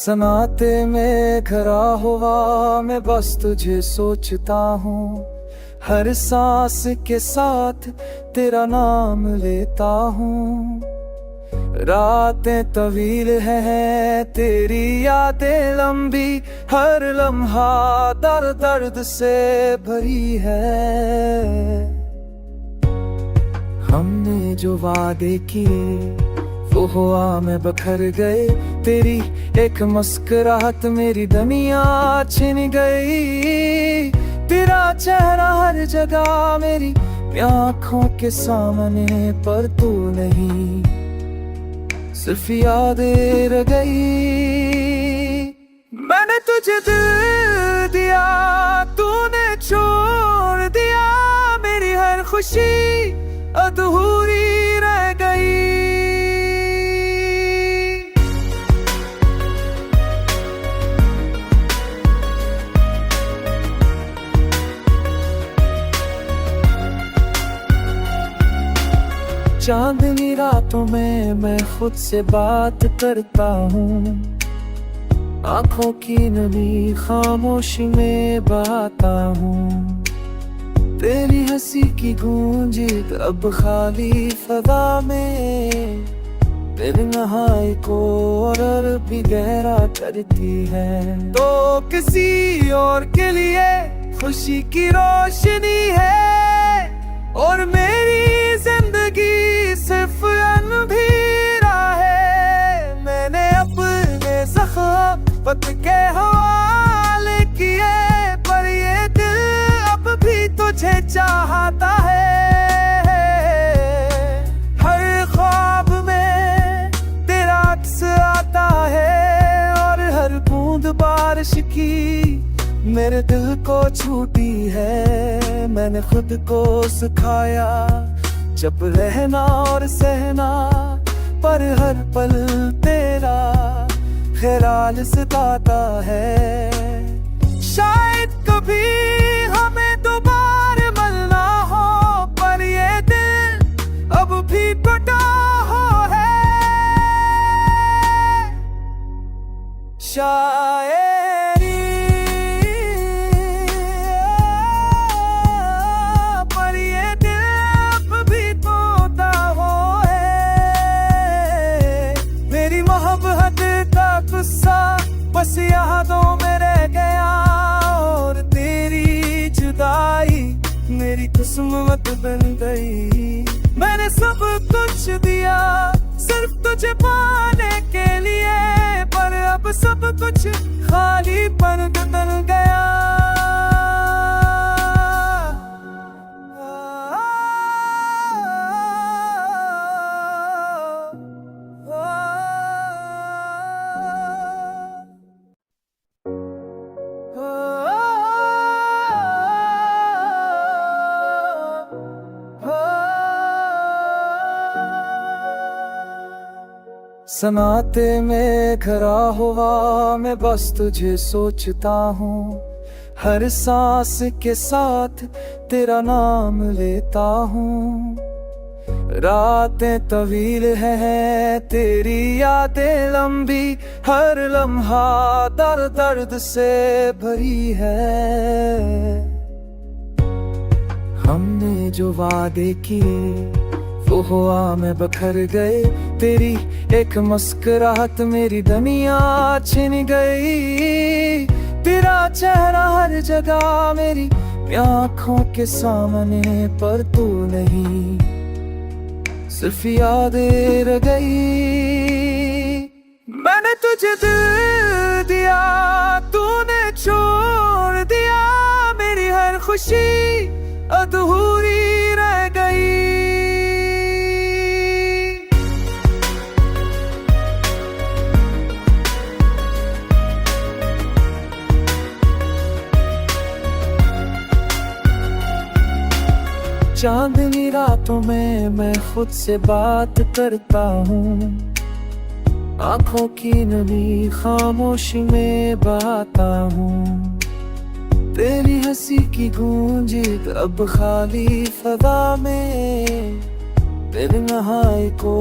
सनाते में खरा हुआ मैं बस तुझे सोचता हूँ। हर सांस के साथ तेरा नाम लेता हूँ। रातें तवील हैं तेरी यादें लंबी, हर लम्हा दर्द दर्द से भरी है। हमने जो वादे किए वो हवा में बखर गए, तेरी एक मुस्कुराहट मेरी दुनिया छिन गई। तेरा चेहरा हर जगह मेरी आँखों के सामने, पर तू नहीं सिर्फ यादें रह गई। मैंने तुझे दिल दिया तूने छोड़ दिया, मेरी हर खुशी अधूरी रह गई। चांदनी रातों में मैं खुद से बात करता हूँ। आंखों की नमी खामोशी में बहाता हूँ। तेरी हंसी की गूंज अब खाली फदा में, तेरे नहाए को और भी गहरा करती है। तो किसी और के लिए खुशी की रोशनी है, और मेरी जिंदगी सिर्फ अंधेरा है। मैंने अपने ज़ख्म पत के हवाले किए, पर ये दिल अब भी तुझे चाहता है। हर ख्वाब में तेरा अक्स आता है, और हर बूंद बारिश की मेरे दिल को छूती है। मैंने खुद को सिखाया जब रहना और सहना, पर हर पल तेरा ख्याल सताता है। शायद कभी हमें दोबारा मिलना हो, पर ये दिल अब भी टूटा हो है। शायद बस यादों में रह गया, और तेरी जुदाई मेरी किस्मत बन गई। मैंने सब कुछ दिया सिर्फ तुझे पाने के लिए, पर अब सब कुछ खालीपन बन गया। सनाते में खरा हुआ मैं बस तुझे सोचता हूँ। हर सांस के साथ तेरा नाम लेता हूँ। रातें तवील हैं तेरी यादें लंबी, हर लम्हा दर्द दर्द से भरी है। हमने जो वादे किए वो हवा में बखर गए, तेरी एक मुस्कुराहट मेरी दुनिया छिन गई। तेरा चेहरा हर जगह मेरी आँखों के सामने, पर तू नहीं सिर्फ यादें रह गई। मैंने तुझे दिल दिया तूने छोड़ दिया, मेरी हर खुशी अधूरी रह गई। चांदनी रातों में मैं खुद से बात करता हूँ। आंखों की नमी खामोशी में बहाता हूँ। तेरी हंसी की गूंज अब खाली फदा में, तेरे नहाई को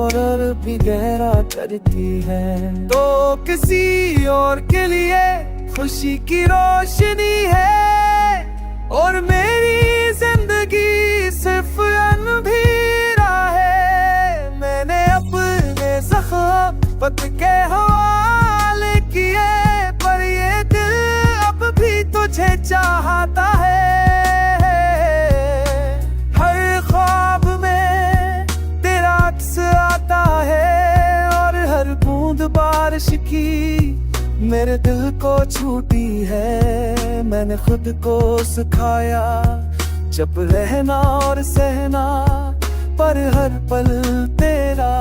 और भी गहरा करती है। तो किसी और के लिए खुशी की रोशनी है और मेरी जिंदगी सिर्फ अंधेरा है। मैंने अपने ज़ख्म पत के हवाले किए, पर ये दिल अब भी तुझे चाहता है। हर ख्वाब में तेरा अक्स आता है और हर बूंद बारिश की मेरे दिल को छूटी है। मैंने खुद को सिखाया जब रहना और सहना, पर हर पल तेरा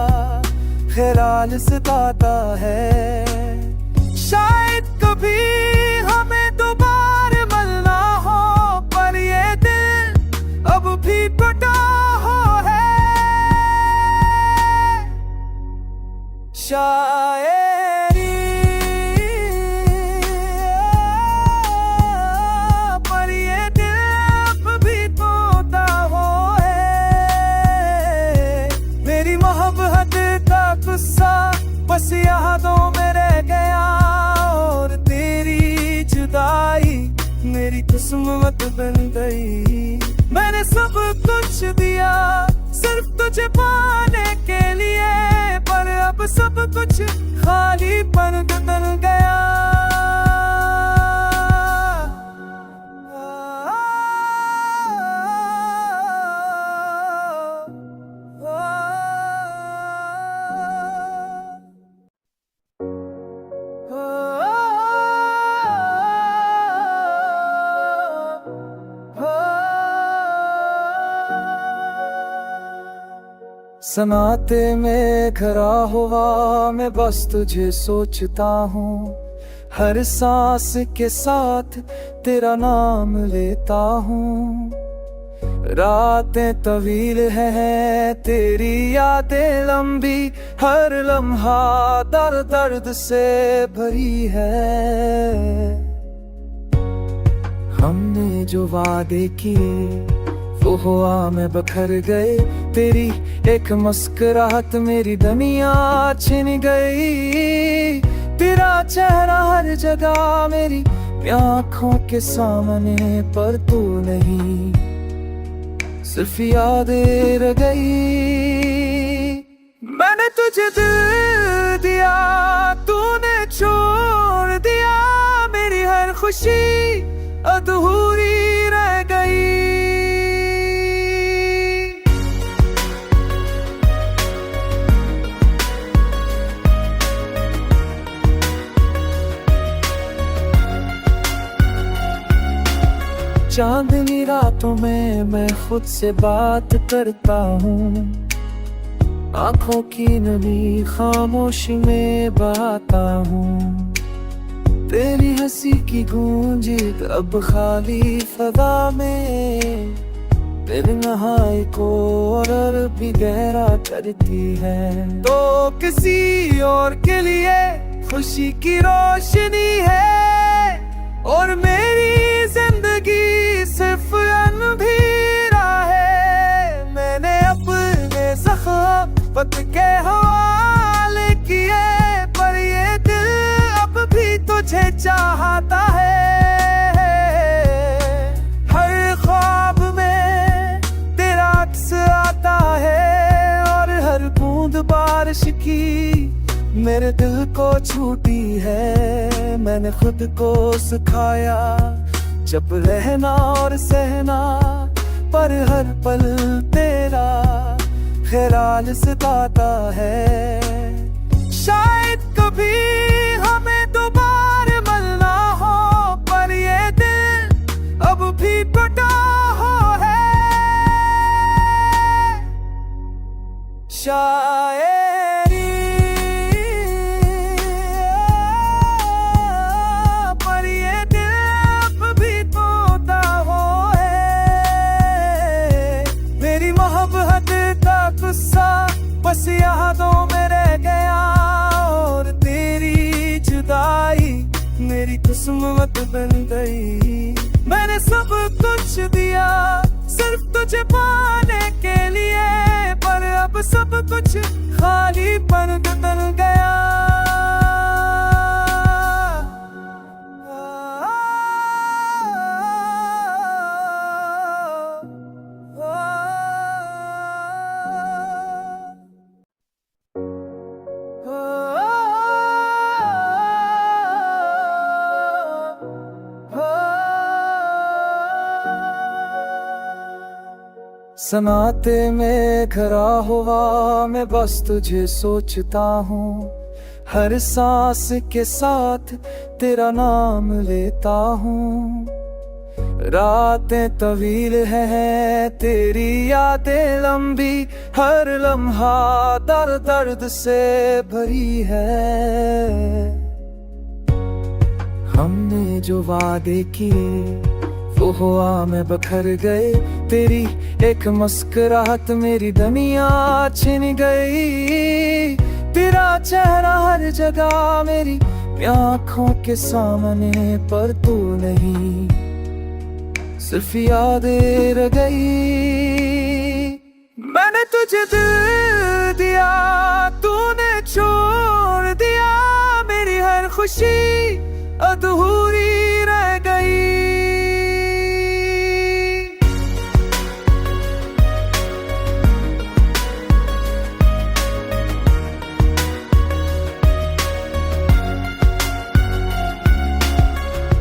ख्याल सताता है। शायद कभी हमें दोबारा मिलना हो, पर ये दिल अब भी टूटा हो है। शायद बस यादों में रह गया और तेरी जुदाई मेरी किस्मत बन गई। मैंने सब कुछ दिया सिर्फ तुझे पाने के लिए, पर अब सब कुछ खालीपन बन गया। सनाते में खरा हुआ मैं बस तुझे सोचता हूँ, हर सांस के साथ तेरा नाम लेता हूँ। रातें तवील हैं तेरी यादें लंबी, हर लम्हा दर्द दर्द से भरी है। हमने जो वादे किए वो हुआ में बखर गए, तेरी एक मुस्कुराहट मेरी दुनिया छिन गई। तेरा चेहरा हर जगह मेरी आँखों के सामने, पर तू नहीं सिर्फ यादें रह गई। मैंने तुझे दिल दिया तूने छोड़ दिया, मेरी हर खुशी अधूरी रह गई। चांदनी रातों में मैं खुद से बात करता हूँ, आंखों की नमी खामोशी में बहाता हूँ। तेरी हंसी की गूंज अब खाली फदा में, तेरे नहाई को और भी गहरा करती है। तो किसी और के लिए खुशी की रोशनी है और मेरी जिंदगी सिर्फ अंधेरा है। मैंने अपने ज़ख्म पत के हवाले किए, पर ये दिल अब भी तुझे चाहता है। हर ख्वाब में तेरा अक्स आता है और हर बूंद बारिश की मेरे दिल को छूटी है। मैंने खुद को सिखाया जब रहना और सहना, पर हर पल तेरा ख्याल सताता है। शायद कभी हमें दोबारा मिलना हो, पर ये दिल अब भी टूटा हो है। शायद बस यादों में रह गया और तेरी जुदाई मेरी किस्मत बन गई। मैंने सब कुछ दिया सिर्फ तुझे पाने के लिए, पर सब कुछ खालीपन बदल गया। सनाते में खरा हुआ मैं बस तुझे सोचता हूँ, हर सांस के साथ तेरा नाम लेता हूँ। रातें तवील हैं तेरी यादें लंबी, हर लम्हा दर्द दर्द से भरी है। हमने जो वादे किए वो हुआ में बखर गए, तेरी एक मुस्कुराहट मेरी दुनिया छिन गई। तेरा चेहरा हर जगह मेरी आँखों के सामने, पर तू नहीं सिर्फ यादें रह गई। मैंने तुझे दिल दिया तूने छोड़ दिया, मेरी हर खुशी अधूरी रह गई।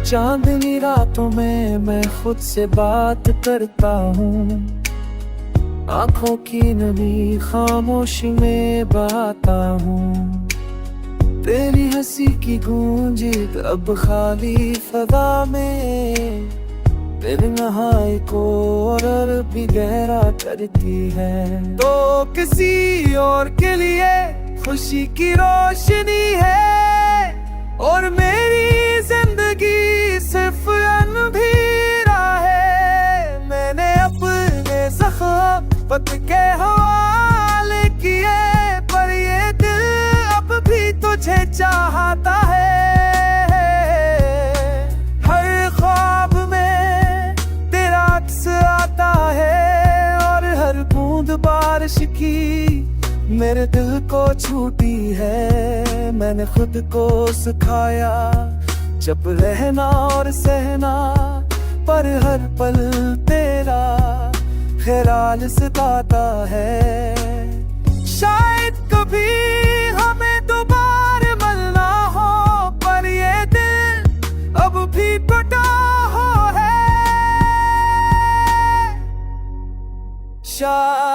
चांदनी रातों में मैं खुद से बात करता हूँ, आंखों की नमी खामोशी में बहाता हूँ। तेरी हंसी की गूंज अब खाली फदा में, तेरे नहाए को और भी गहरा करती है। तो किसी और के लिए खुशी की रोशनी है, और मेरी जिंदगी सिर्फ अनधेरा है। मैंने अपने ज़ख्म पत के हवाले किए, पर ये दिल अब भी तुझे चाहता है। हर ख्वाब में तेरा अक्स आता है, और हर बूंद बारिश की मेरे दिल को छूटी है। मैंने खुद को सिखाया जब रहना और सहना, पर हर पल तेरा ख्याल सताता है। शायद कभी हमें दोबारा मिलना हो, पर ये दिल अब भी टूटा हो है। शायद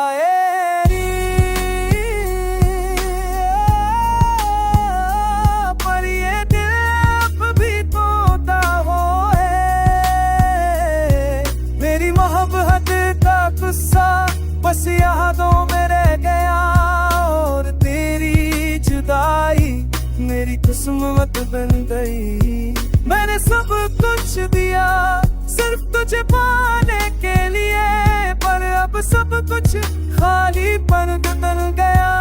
बस यादों में रह गया, और तेरी जुदाई मेरी किस्मत बन गई। मैंने सब कुछ दिया सिर्फ तुझे पाने के लिए, पर अब सब कुछ खालीपन बदल गया।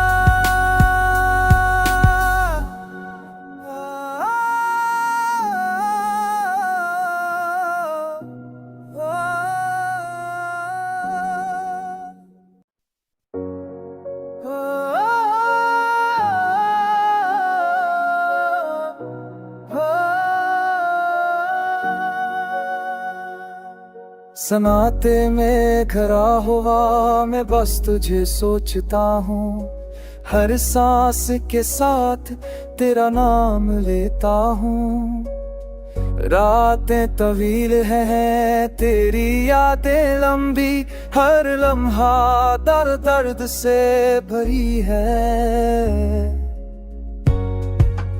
सनाते में खरा हुआ मैं बस तुझे सोचता हूँ, हर सांस के साथ तेरा नाम लेता हूँ। रातें तवील हैं तेरी यादें लंबी, हर लम्हा दर्द दर्द से भरी है।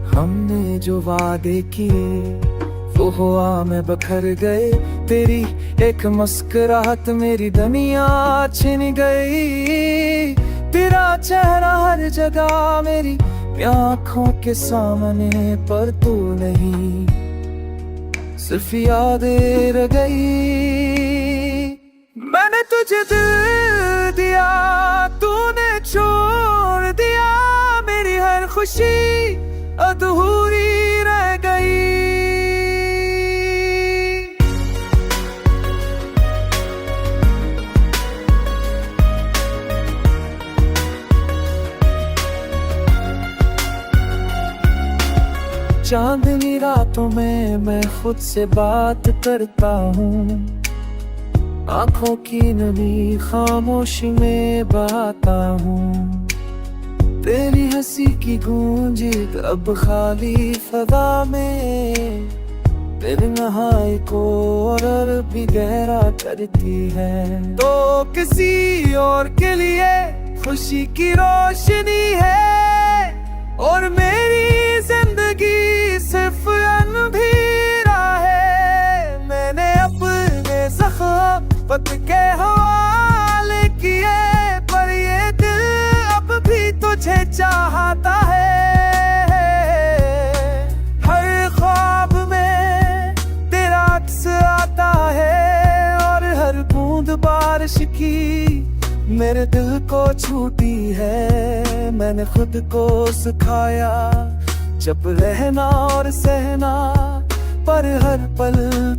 हमने जो वादे किए वो हुआ में बखर गए, तेरी एक मुस्कुराहट मेरी दुनिया छिन गई। तेरा चेहरा हर जगह मेरी आँखों के सामने, पर तू नहीं सिर्फ यादें रह गई। मैंने तुझे दिल दिया तूने छोड़ दिया, मेरी हर खुशी अधूरी रह गई। चांदनी रातों में मैं खुद से बात करता हूँ, आंखों की नमी खामोशी में बहाता हूँ। तेरी हंसी की गूंज अब खाली फजा में तेरे नहाए को और भी गहरा करती है। तो किसी और के लिए खुशी की रोशनी है और मेरी जिंदगी सिर्फ अनधेरा है। मैंने अपने ज़ख्म पत के हवाले किए, पर ये दिल अब भी तुझे चाहता है। हर ख्वाब में तेरा अक्स आता है और हर बूंद बारिश की मेरे दिल को छूती है। मैंने खुद को सिखाया जब रहना और सहना, पर हर पल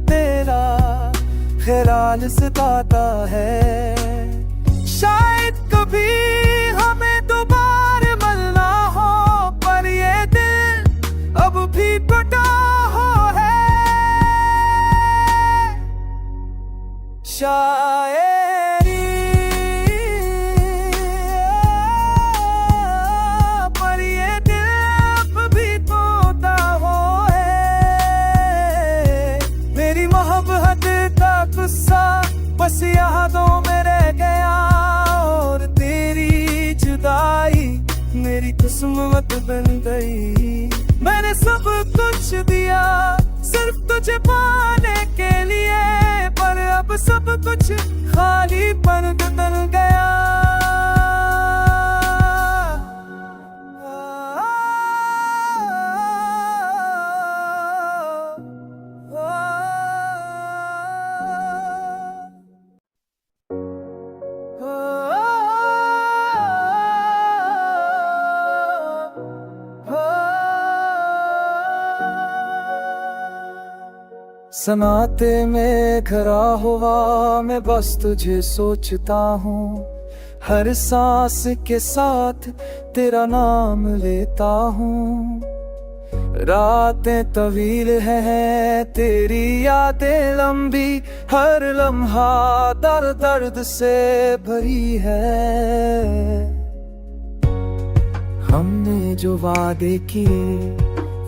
तेरा ख्याल सताता है। शायद कभी हमें दोबारा मिलना हो, पर ये दिल अब भी टूटा हो है। शायरी पर ये दिल अब भी टूटा हो है। मेरी मोहब्बत का गुस्सा बस यादों में रह गया और तेरी जुदाई मेरी किस्मत बन गई। मैंने सब कुछ दिया सिर्फ तुझे पाने के लिए, पर अब सब कुछ खालीपन बदल गया। सनाते में घरा हुआ मैं बस तुझे सोचता हूँ, हर सांस के साथ तेरा नाम लेता हूँ। रातें तवील हैं तेरी यादें लंबी, हर लम्हा दर्द दर्द से भरी है। हमने जो वादे किए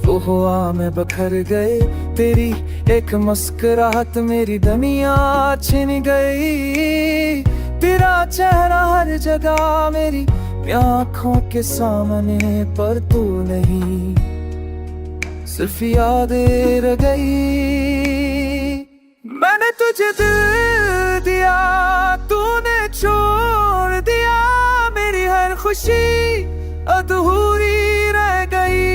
वो हुआ में बखर गए, तेरी एक मुस्कुराहट मेरी दुनिया छिन गई। तेरा चेहरा हर जगह मेरी आँखों के सामने, पर तू नहीं सिर्फ यादें रह गई। मैंने तुझे दिल दिया तूने छोड़ दिया, मेरी हर खुशी अधूरी रह गई।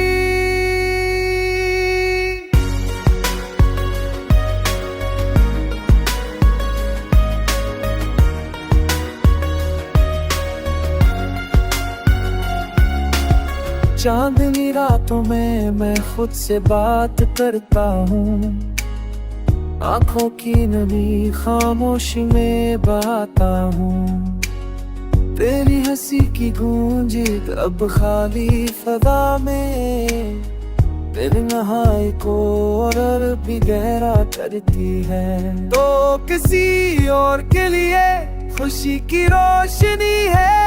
चांदनी रातों में मैं खुद से बात करता हूँ, आंखों की नमी खामोशी में बहाता हूँ। तेरी हंसी की गूंज अब खाली फजा में तेरे नहाए को और भी गहरा करती है। तो किसी और के लिए खुशी की रोशनी है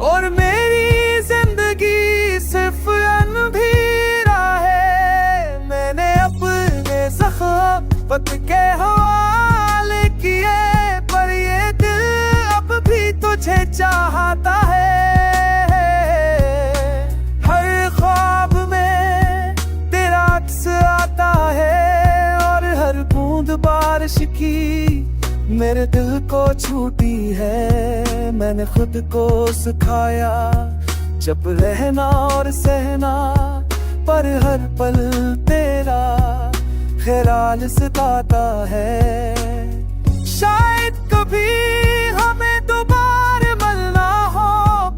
और मेरी जिंदगी सिर्फ अनधेरा है। मैंने अपने ज़ख्म पत के हवाले किए, पर ये दिल अब भी तुझे चाहता है। हर ख्वाब में तेरा अक्स आता है और हर बूंद बारिश की मेरे दिल को छूती है। मैंने खुद को सिखाया जब रहना और सहना, पर हर पल तेरा ख्याल सताता है। शायद कभी हमें दोबारा मिलना हो,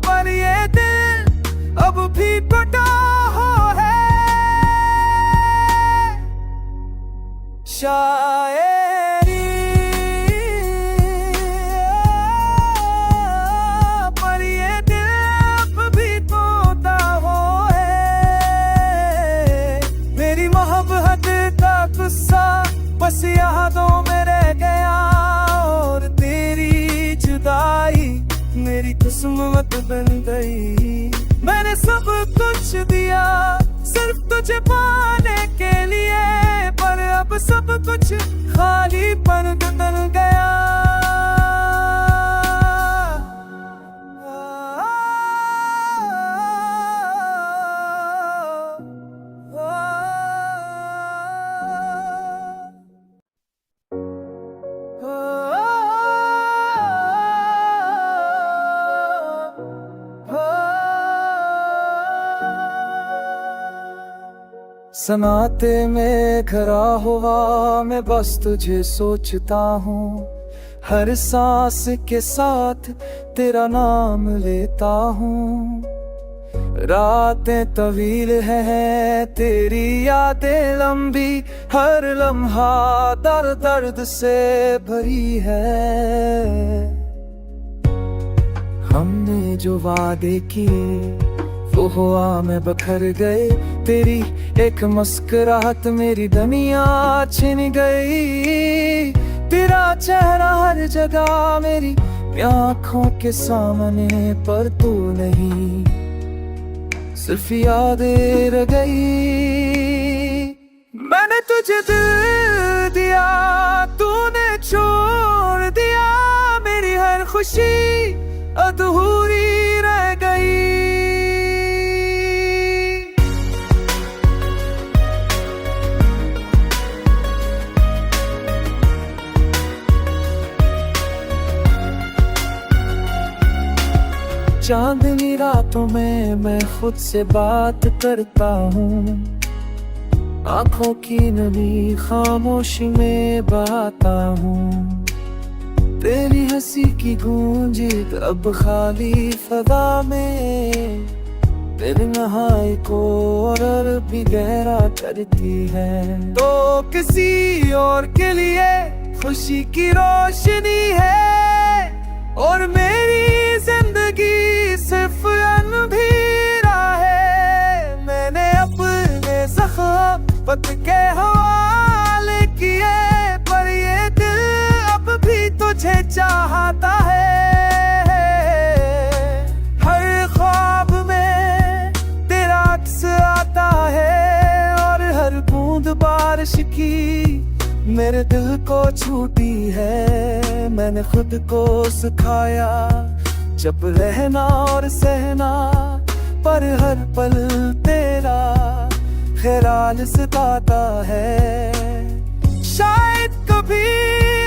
पर ये दिल अब भी टूटा हो है। शायरी पर ये दिल अब भी टूटा हो है। यादों में रह गया और तेरी जुदाई मेरी किस्मत बन गई। मैंने सब कुछ दिया सिर्फ तुझे पाने के लिए, पर अब सब कुछ खालीपन बन गया। सनाते में खरा हुआ मैं बस तुझे सोचता हूँ, हर सांस के साथ तेरा नाम लेता हूँ। रातें तवील हैं तेरी यादें लंबी, हर लम्हा दर्द दर्द से भरी है। हमने जो वादे किए वो हुआ में बखर गए, तेरी एक मुस्कुराहट मेरी दुनिया छिन गई। तेरा चेहरा हर जगह मेरी आँखों के सामने, पर तू नहीं सिर्फ यादें रह गई। मैंने तुझे दिल दिया तूने छोड़ दिया, मेरी हर खुशी अधूरी रह गई। चांदनी रातों में मैं खुद से बात करता हूँ, आंखों की नमी खामोशी में बहाता हूँ। तेरी हंसी की गूंज अब खाली फदा में, तेरे नहाए को और भी गहरा करती है। तो किसी और के लिए खुशी की रोशनी है, और मेरी जिंदगी सिर्फ अनधेरा है। मैंने अपने ज़ख्म पत के हवाले किए, पर ये दिल अब भी तुझे चाहता है। हर ख्वाब में तेरा अक्स आता है, और हर बूंद बारिश की मेरे दिल को छूटी है। मैंने खुद को सिखाया जब रहना और सहना, पर हर पल तेरा ख्याल सताता है। शायद कभी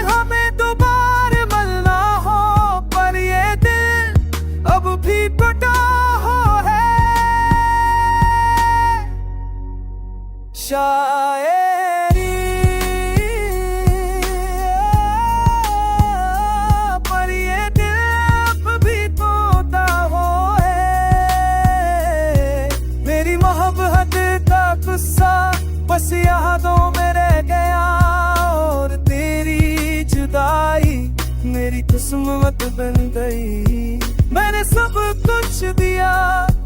हमें दोबारा मिलना हो, पर ये दिल अब भी टूटा हो है। शायद बस यादों में रह गया और तेरी जुदाई मेरी किस्मत बन गई। मैंने सब कुछ दिया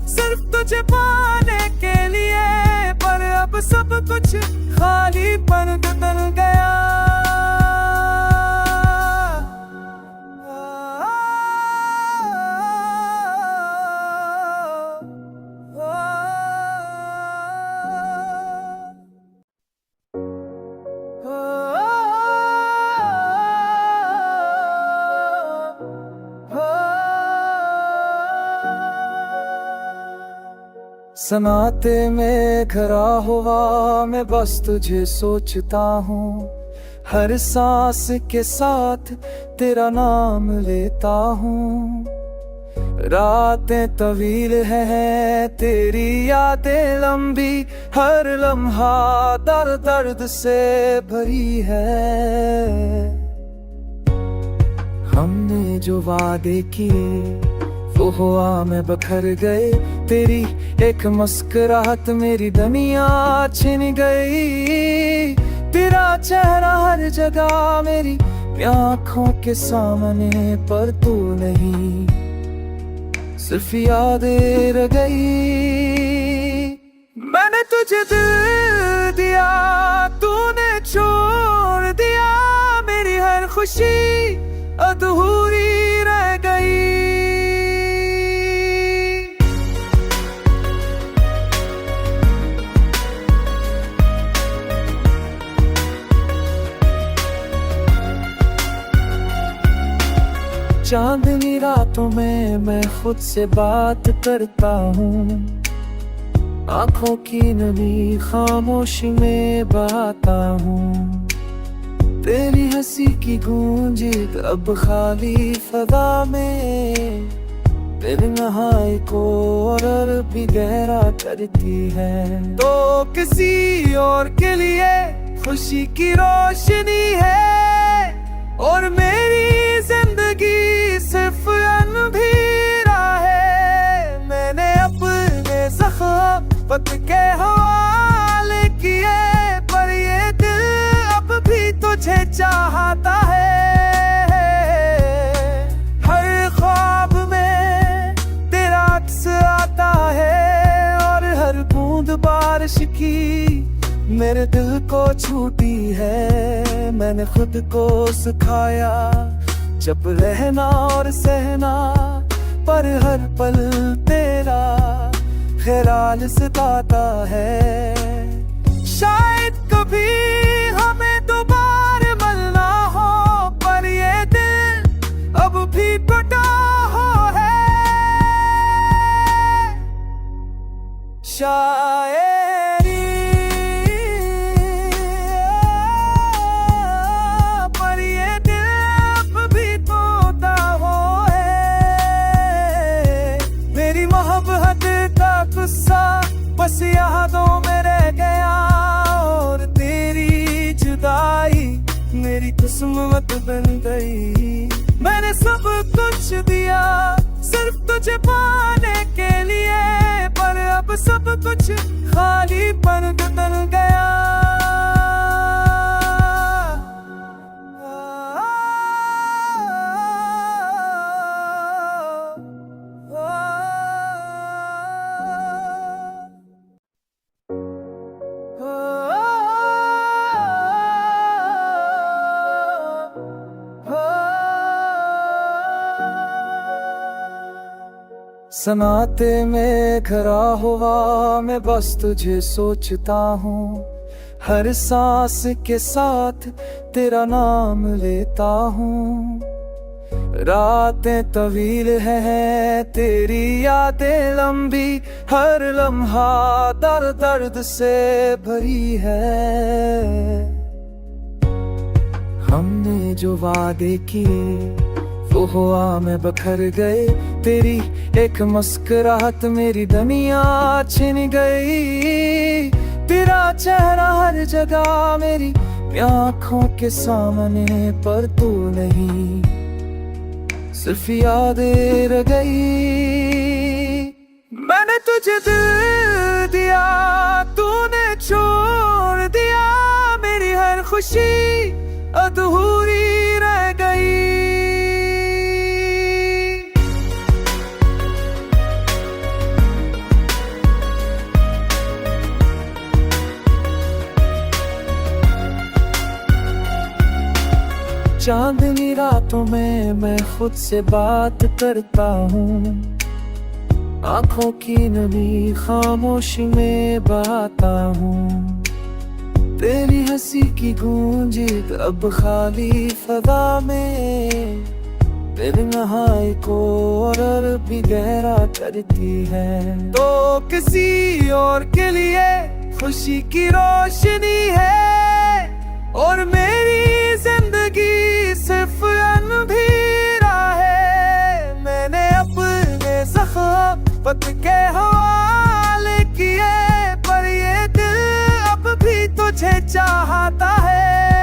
सिर्फ तुझे पाने के लिए, पर अब सब कुछ खालीपन बन गया। सनाते में खरा हुआ मैं बस तुझे सोचता हूँ, हर सांस के साथ तेरा नाम लेता हूँ। रातें तवील हैं तेरी यादें लंबी, हर लम्हा दर्द दर्द से भरी है। हमने जो वादे किए वो हुआ में बखर गए, तेरी एक मुस्कुराहट मेरी दुनिया छिन गई। तेरा चेहरा हर जगह मेरी आँखों के सामने, पर तू नहीं सिर्फ यादें रह गई। मैंने तुझे दिल दिया तूने छोड़ दिया, खुशी अधूरी रह गई। चांदनी रातों में मैं खुद से बात करता हूँ, आंखों की नमी खामोशी में बहाता हूँ। तेरी हंसी की गूंज अब खाली फजा में तेरे नहाए को और भी गहरा करती है। तो किसी और के लिए खुशी की रोशनी है और मेरी जिंदगी सिर्फ अनधेरा है। मैंने अपने ज़ख़्म के हवाले किए, पर ये दिल अब भी तुझे चाहता है। हर ख्वाब में तेरा अक्स आता है और हर बूंद बारिश की मेरे दिल को छूती है। मैंने खुद को सिखाया जब रहना और सहना, पर हर पल तेरा ख्याल सताता है। शायद कभी हमें दोबारा मिलना हो, पर ये दिल अब भी टूटा हो है। शायरी पर ये दिल अब भी टूटा हो है। मेरी मोहब्बत का गुस्सा बस यादों में रह गया और तेरी जुदाई मेरी किस्मत बन गई। मैंने सब कुछ दिया सिर्फ तुझे पाने के लिए, पर अब सब कुछ खाली पन बन गया। सनाते में खरा हुआ मैं बस तुझे सोचता हूँ, हर सांस के साथ तेरा नाम लेता हूँ। रातें तवील हैं तेरी यादें लंबी, हर लम्हा दर्द दर्द से भरी है। हमने जो वादे किए वो हुआ में बखर गए, तेरी एक मुस्कुराहट मेरी दुनिया छिन गई। तेरा चेहरा हर जगह मेरी आँखों के सामने, पर तू नहीं सिर्फ यादें रह गई। मैंने तुझे दिल दिया तूने छोड़ दिया, मेरी हर खुशी अधूरी रह गई। चांदनी रातों में मैं खुद से बात करता हूँ, आंखों की नमी खामोशी में बहाता हूँ। तेरी हंसी की गूंज अब खाली फजा में तेरे नहाए को और भी गहरा करती है। तो किसी और के लिए खुशी की रोशनी है और मेरी जिंदगी सिर्फ अनधेरा है। मैंने अपने ज़ख़्म के हवाले किए, पर ये दिल अब भी तुझे चाहता है।